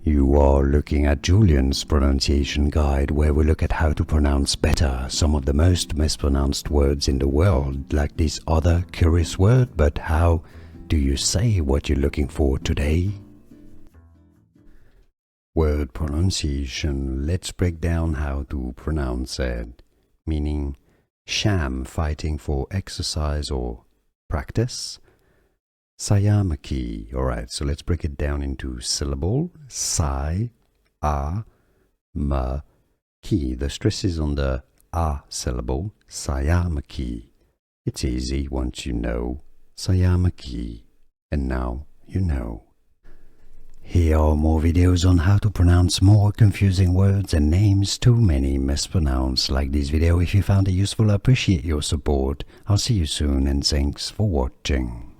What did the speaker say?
You are looking at Julian's pronunciation guide, where we look at how to pronounce better some of the most mispronounced words in the world, like this other curious word. But how do you say what you're looking for today? Word pronunciation. Let's break down how to pronounce it. Meaning sham, fighting for exercise or practice. Sciamachy. Alright, so let's break it down into syllable. Sai, a, ma, ki. The stress is on the a syllable. Sciamachy. It's easy once you know. Sciamachy. And now you know. Here are more videos on how to pronounce more confusing words and names too many mispronounced. Like this video if you found it useful. I appreciate your support. I'll see you soon and thanks for watching.